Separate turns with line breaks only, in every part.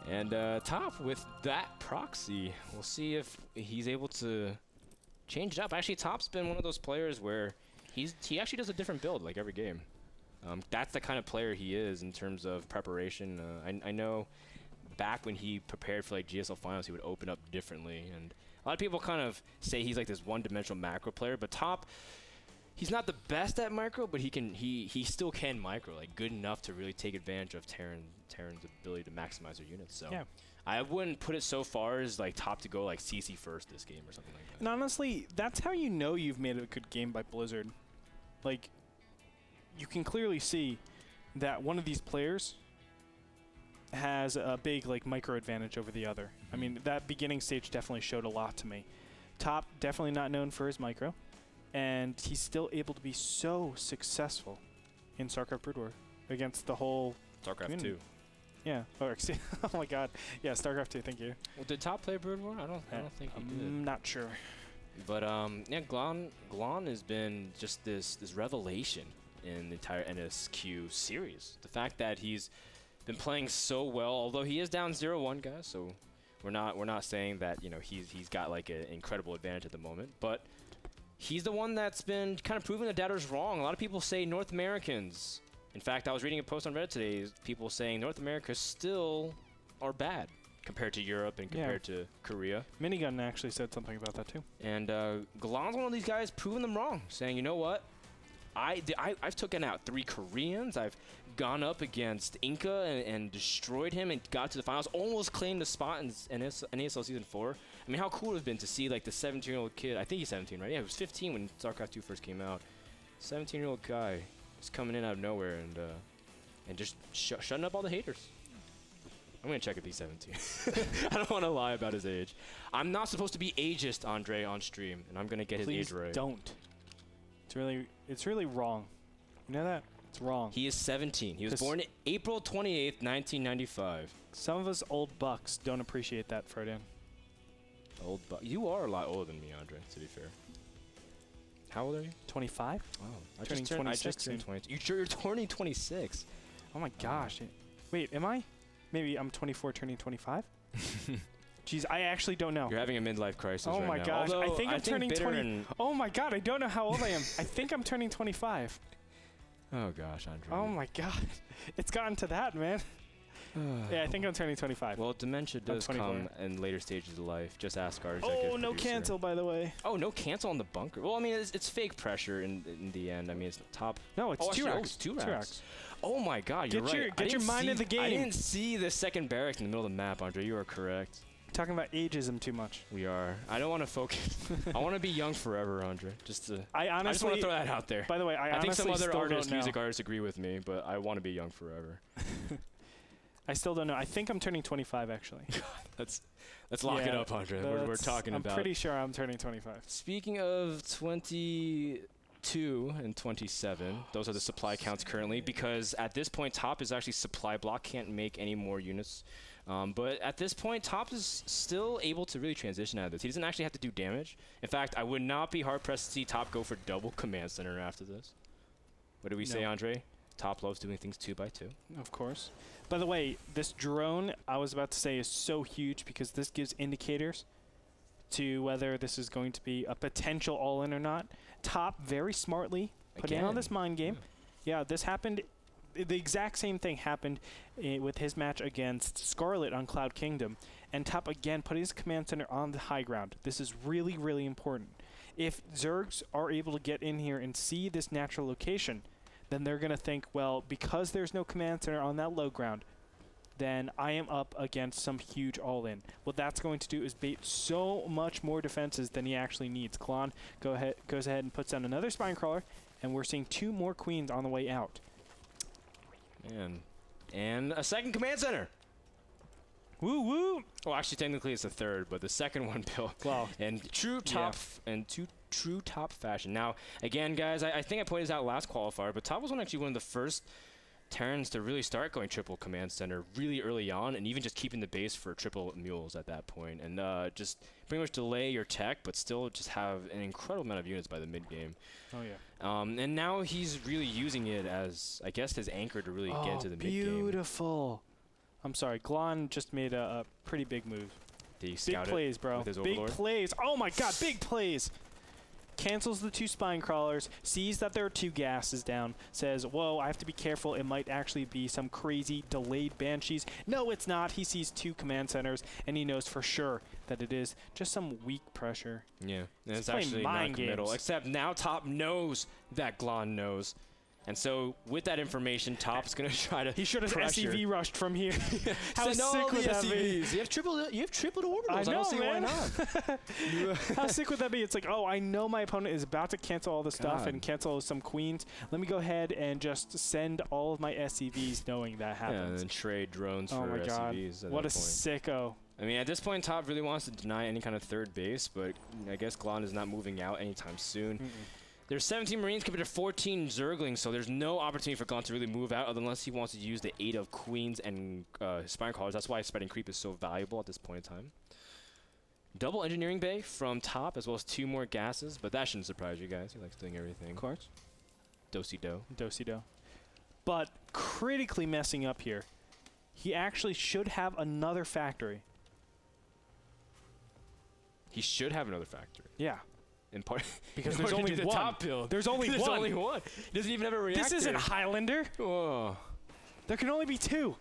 And ToP with that proxy, we'll see if he's able to change it up. Actually, ToP's been one of those players where he actually does a different build like every game. That's the kind of player he is in terms of preparation. I know back when he prepared for like GSL finals, he would open up differently. And a lot of people kind of say he's like this one-dimensional macro player, but ToP, he's not the best at micro, but he still can micro, like good enough to really take advantage of Terran's ability to maximize their units. So yeah. I wouldn't put it so far as like ToP to go like CC first this game or something like that.
And honestly, that's how you know you've made a good game by Blizzard. Like, you can clearly see that one of these players has a big like micro advantage over the other. I mean, that beginning stage definitely showed a lot to me. ToP definitely not known for his micro, and he's still able to be so successful in StarCraft II against the whole
StarCraft II.
Yeah. Oh, oh my God. Yeah, StarCraft II. Thank you.
Well, did ToP play Brood War? I don't think he did.
I'm not sure.
But yeah, Glon has been just this revelation in the entire NSQ series. The fact that he's been playing so well, although he is down 0-1, guys. So we're not saying that he's got like an incredible advantage at the moment, but he's the one that's been kind of proving the doubters wrong. A lot of people say North Americans. In fact, I was reading a post on Reddit today, people saying North America still are bad compared to Europe and compared to Korea.
Minigun actually said something about that too.
And Glon's one of these guys proving them wrong, saying, you know what? I've taken out 3 Koreans. I've gone up against Inca and destroyed him and got to the finals. Almost claimed the spot in NASL Season 4. I mean, how cool it would have been to see like the 17-year-old kid. I think he's 17, right? Yeah, he was 15 when StarCraft II first came out. 17-year-old guy just coming in out of nowhere and just shutting up all the haters. I'm going to check if he's 17. I don't want to lie about his age. I'm not supposed to be ageist, Andre, on stream, and I'm going to get his age right.
Please don't. It's really wrong. You know that? It's wrong.
He is 17. He was born April 28th, 1995.
Some of us old bucks don't appreciate that, Frodan.
Old buck. You are a lot older than me, Andre, to be fair. How old are you?
25.
Oh,
I just turned
22. You're turning 26.
Oh my gosh. Wait, am I? Maybe I'm 24 turning 25? Jeez, I actually don't know.
You're having a midlife crisis right now.
Oh my gosh,
Although,
I think I'm turning 20. Oh my god, I don't know how old I am. I think I'm turning 25.
Oh gosh, Andre.
Oh my god. It's gotten to that, man. Yeah, I think I'm turning 25.
Well, dementia does come in later stages of life. Just ask our
executive producer. No cancel, by the way.
Oh, no cancel on the bunker. Well, I mean, it's fake pressure in the end. I mean, it's ToP.
No, it's 2 racks.
2 racks. Oh my god, you're right.
Get your mind in the game.
I didn't see the second barracks in the middle of the map, Andre. You are correct.
Talking about ageism too much.
We are. I don't want to focus. I want to be young forever, Andre. I just want to throw that out there.
By the way, I
think some other music artists agree with me, but I want to be young forever.
I still don't know. I think I'm turning 25, actually.
let's lock it up, Andre. We're talking about.
I'm pretty sure I'm turning 25.
Speaking of 22 and 27, those are the supply counts currently, because at this point, ToP is actually supply block, can't make any more units. But at this point, ToP is still able to really transition out of this. He doesn't actually have to do damage. In fact, I would not be hard-pressed to see ToP go for double command center after this. What do we say, Andre? ToP loves doing things 2x2.
Of course. By the way, this drone, I was about to say, is so huge because this gives indicators to whether this is going to be a potential all-in or not. ToP very smartly put in on this mind game. Yeah, this happened. The exact same thing happened with his match against Scarlet on Cloud Kingdom. And ToP again put his command center on the high ground. This is really, really important. If Zergs are able to get in here and see this natural location, then they're going to think, well, because there's no command center on that low ground, then I am up against some huge all-in. What that's going to do is bait so much more defenses than he actually needs. Glon goes ahead and puts down another spine crawler, and we're seeing 2 more queens on the way out.
Man. And a second command center.
Woo woo!
Well, actually, technically it's a third, but the second one built.
Well,
and true ToP fashion. Now, again, guys, I think I pointed this out last qualifier, but ToP was actually one of the first Terrans to really start going triple command center really early on, and even just keeping the base for triple mules at that point, and just pretty much delay your tech, but still just have an incredible amount of units by the mid game.
Oh yeah.
And now he's really using it as, I guess, his anchor to really get into the mid game.
Beautiful. I'm sorry, Glon just made a pretty big move.
Did he
Big
scout
plays,
it
bro.
with his
Big
Overlord?
plays. Oh my god, big plays. Cancels the 2 spine crawlers, sees that there are 2 gases down, says, whoa, I have to be careful. It might actually be some crazy delayed banshees. No, it's not. He sees 2 command centers, and he knows for sure that it is just some weak pressure.
Yeah, and it's
playing
actually
mind
non-committal.
games.
Except now ToP knows that Glon knows. And so with that information, ToP's going to try to
He should have
pressure.
SEV rushed from here. How
Send all
sick would
the
that be?
SEVs. You have tripled orbitals.
I know,
don't see
man.
why not.
How sick would that be? It's like, oh, I know my opponent is about to cancel all the stuff
God.
and cancel some queens. Let me go ahead and just send all of my SEVs knowing that
Yeah, and
happens.
then trade drones
Oh
for
my god.
SEVs at
What a
that point.
sicko.
I mean, at this point, ToP really wants to deny any kind of third base, but I guess Glon is not moving out anytime soon. There's 17 Marines compared to 14 Zerglings, so there's no opportunity for Glon to really move out unless he wants to use the 8 of Queens and Spine Crawlers. That's why spreading creep is so valuable at this point in time. Double Engineering Bay from ToP, as well as 2 more gases, but that shouldn't surprise you guys. He likes doing everything.
Of course.
Do-si-do.
Do-si-do. But critically messing up here. He actually should have another factory.
He should have another factory.
Yeah.
In part
Because
in
there's
order to
only
do the
one.
top build.
There's only
There's
one.
only one. He doesn't even have a reactor.
This isn't Highlander.
Oh.
There can only be 2.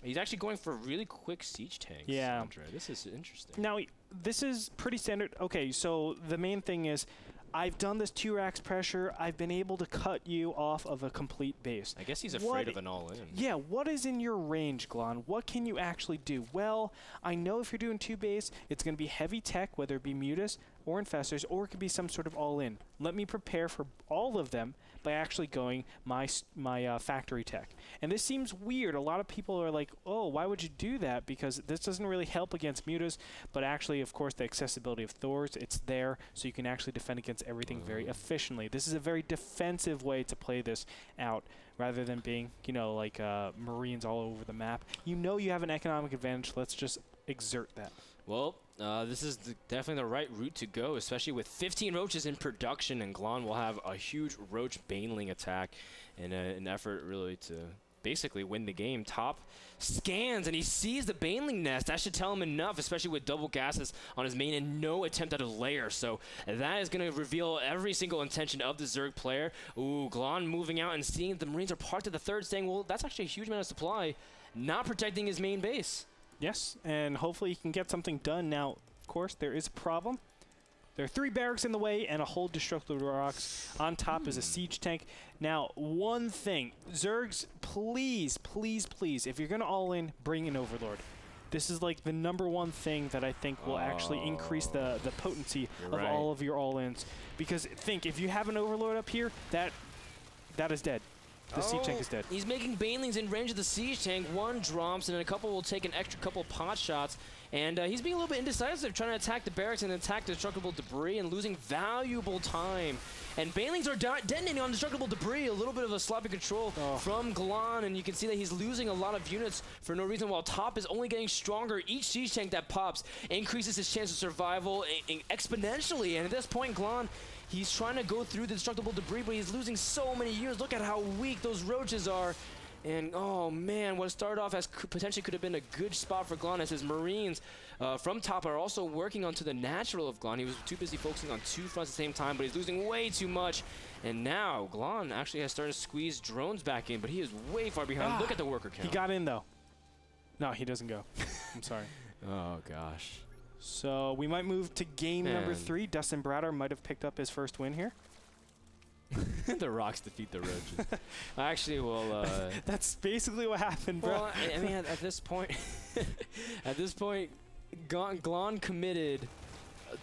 He's actually going for really quick siege tanks.
Yeah.
Andre. This is interesting.
Now, this is pretty standard. Okay, so the main thing is I've done this 2 racks pressure. I've been able to cut you off of a complete base.
I guess he's afraid of an all-in.
Yeah, what is in your range, Glon? What can you actually do? Well, I know if you're doing 2 base, it's going to be heavy tech, whether it be Mutas or Infestors, or it could be some sort of all-in. Let me prepare for all of them by actually going my factory tech. And this seems weird. A lot of people are like, oh, why would you do that? Because this doesn't really help against Mutas, but actually, of course, the accessibility of Thors, it's there, so you can actually defend against everything very efficiently. This is a very defensive way to play this out, rather than being, you know, like Marines all over the map. You know you have an economic advantage. Let's just exert that.
Well, this is definitely the right route to go, especially with 15 roaches in production, and Glon will have a huge roach baneling attack in an effort really to basically win the game. ToP scans and he sees the baneling nest. That should tell him enough, especially with double gases on his main and no attempt at a lair. So that is going to reveal every single intention of the Zerg player. Ooh, Glon moving out and seeing the Marines are parked at the third, saying, well, that's actually a huge amount of supply, not protecting his main base.
Yes, and hopefully he can get something done. Now, of course, there is a problem. There are 3 barracks in the way and a whole destructible rocks. On top is a siege tank. Now, one thing. Zergs, please, please, please, if you're going to all in, bring an Overlord. This is like the #1 thing that I think will actually increase the potency of all of your all-ins. Because think, if you have an Overlord up here, that is dead. The siege tank is dead.
He's making banelings in range of the siege tank. 1 drops, and then a couple will take an extra couple pot shots. And he's being a little bit indecisive, trying to attack the barracks and attack destructible debris and losing valuable time. And banelings are detonating on destructible debris. A little bit of a sloppy control from Glon, and you can see that he's losing a lot of units for no reason, while ToP is only getting stronger. Each siege tank that pops increases his chance of survival exponentially. And at this point, Glon, he's trying to go through the destructible debris, but he's losing so many units. Look at how weak those roaches are. And, oh, man, what started off as potentially could have been a good spot for Glon, as his Marines from ToP are also working onto the natural of Glon. He was too busy focusing on 2 fronts at the same time, but he's losing way too much. And now Glon actually has started to squeeze drones back in, but he is way far behind. Look at the worker count.
He got in, though. No, he doesn't go. I'm sorry.
Oh, gosh.
So we might move to game number 3. Dustin Bratter might have picked up his first win here.
The rocks defeat the roaches. Actually, well,
that's basically what happened, bro.
Well, I mean, at this point, Glon committed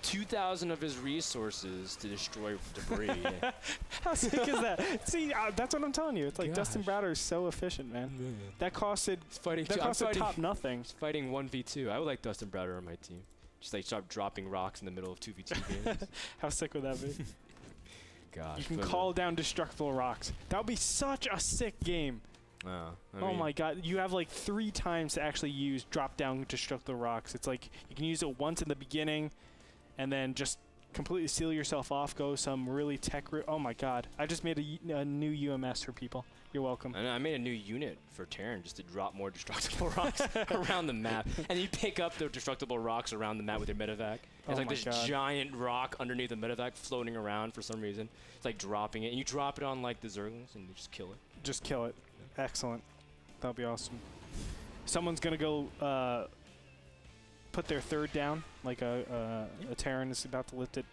2,000 of his resources to destroy debris.
How sick is that? See, that's what I'm telling you. It's like Dustin Bratter is so efficient, man. That costed ToP nothing.
He's fighting 1v2. I would like Dustin Bratter on my team. Just like start dropping rocks in the middle of 2v2 games.
How sick would that be?
Gosh.
You can call down destructible rocks. That would be such a sick game.
Oh
my god, you have like 3 times to actually use drop down destructible rocks. It's like you can use it once in the beginning and then just completely seal yourself off, go some really tech. Oh my God! I just made a new UMS for people. You're welcome.
And I made a new unit for Terran just to drop more destructible rocks around the map. And you pick up the destructible rocks around the map with your medevac. It's like this giant rock underneath the medevac floating around for some reason. It's like dropping it. And you drop it on like the Zerglings and you just kill it.
Just kill it. Yeah. Excellent. That'll be awesome. Someone's going to go put their third down, like a Terran is about to lift it.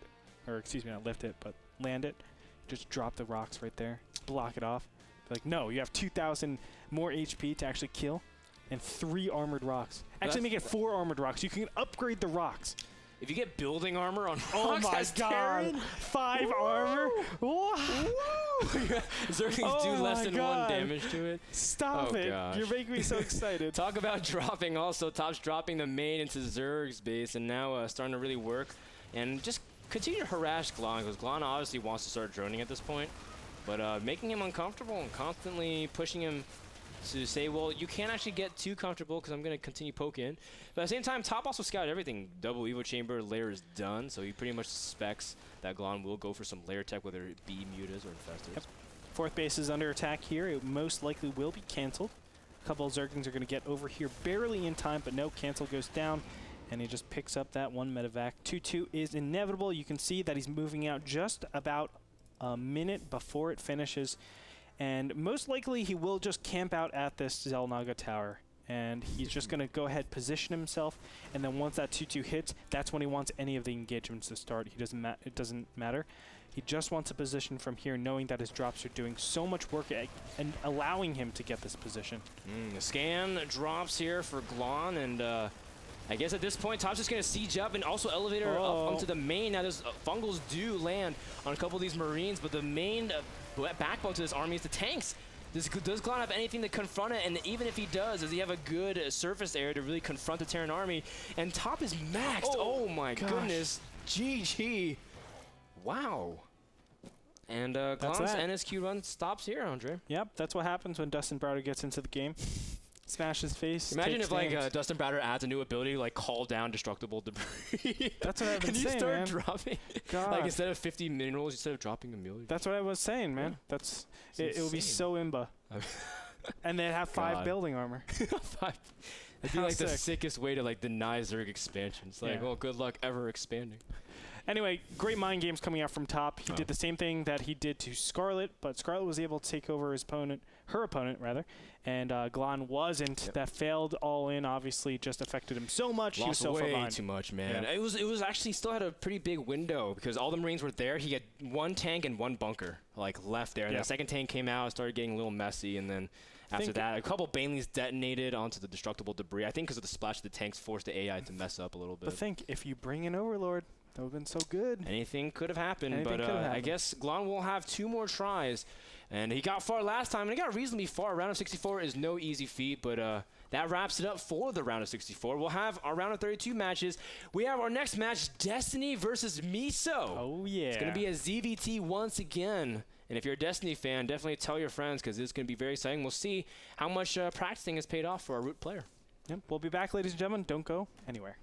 Or excuse me, not lift it, but land it. Just drop the rocks right there. Block it off. Like, no, you have 2,000 more HP to actually kill, and 3 armored rocks. Actually, make it 4 armored rocks. You can upgrade the rocks.
If you get building armor on
oh
rocks,
my God, 5 armor.
Zerglings do less than 1 damage to it.
Stop it! Gosh. You're making me so excited.
Talk about dropping. Also, ToP's dropping the main into Zerg's base, and now starting to really work and just continue to harass Glon, because Glon obviously wants to start droning at this point. But making him uncomfortable and constantly pushing him to say, well, you can't actually get too comfortable because I'm going to continue poke in. But at the same time, ToP also scouted everything. Double Evo Chamber layer is done, so he pretty much suspects that Glon will go for some layer tech, whether it be Mutas or Infestors.
Yep. 4th base is under attack here. It most likely will be canceled. A couple of Zerglings are going to get over here barely in time, but no, cancel goes down. And he just picks up that 1 medevac. 2-2 is inevitable. You can see that he's moving out just about a minute before it finishes, and most likely he will just camp out at this Xel'Naga tower, and he's just going to go ahead, position himself, and then once that 2-2 hits, that's when he wants any of the engagements to start. He doesn't it doesn't matter. He just wants a position from here, knowing that his drops are doing so much work and allowing him to get this position.
The scan drops here for Glon, and I guess at this point, ToP's just going to siege up and also elevator up onto the main. Now, those fungals do land on a couple of these Marines, but the main backbone to this army is the tanks. Does Glon have anything to confront it? And even if he does he have a good surface area to really confront the Terran army? And ToP is maxed. Oh my goodness. GG. Wow. And Glon's NSQ run stops here, Andre.
Yep, that's what happens when Dustin Browder gets into the game. Smash his face.
Imagine if like Dustin Browder adds a new ability to like call down destructible debris.
That's what I've been saying,
man. And you start dropping. God. Like instead of 50 minerals, instead of dropping a million.
That's what I was saying, man. Yeah. That's it will be so imba. And they have 5 building armor.
5. It'd be like the sickest way to like deny Zerg expansion. It's like, well, good luck ever expanding.
Anyway, great mind games coming out from ToP. He did the same thing that he did to Scarlet, but Scarlet was able to take over her opponent, and Glon wasn't. Yep. That failed all in, obviously, just affected him so much.
Lost
he was so
way
far
too much, man. Yeah. It was actually still had a pretty big window because all the Marines were there. He had 1 tank and 1 bunker like left there. And the second tank came out, started getting a little messy, and then after that, a couple Baneleys detonated onto the destructible debris. I think because of the splash of the tanks forced the AI to mess up a little bit.
But think, if you bring in Overlord, that would have been so good.
Anything could have happened, but I guess Glon will have 2 more tries. And he got far last time, and he got reasonably far. Round of 64 is no easy feat, but that wraps it up for the round of 64. We'll have our round of 32 matches. We have our next match, Destiny versus Miso.
Oh, yeah.
It's going to be a ZVT once again. And if you're a Destiny fan, definitely tell your friends because it's going to be very exciting. We'll see how much practicing has paid off for our root player.
Yep. We'll be back, ladies and gentlemen. Don't go anywhere.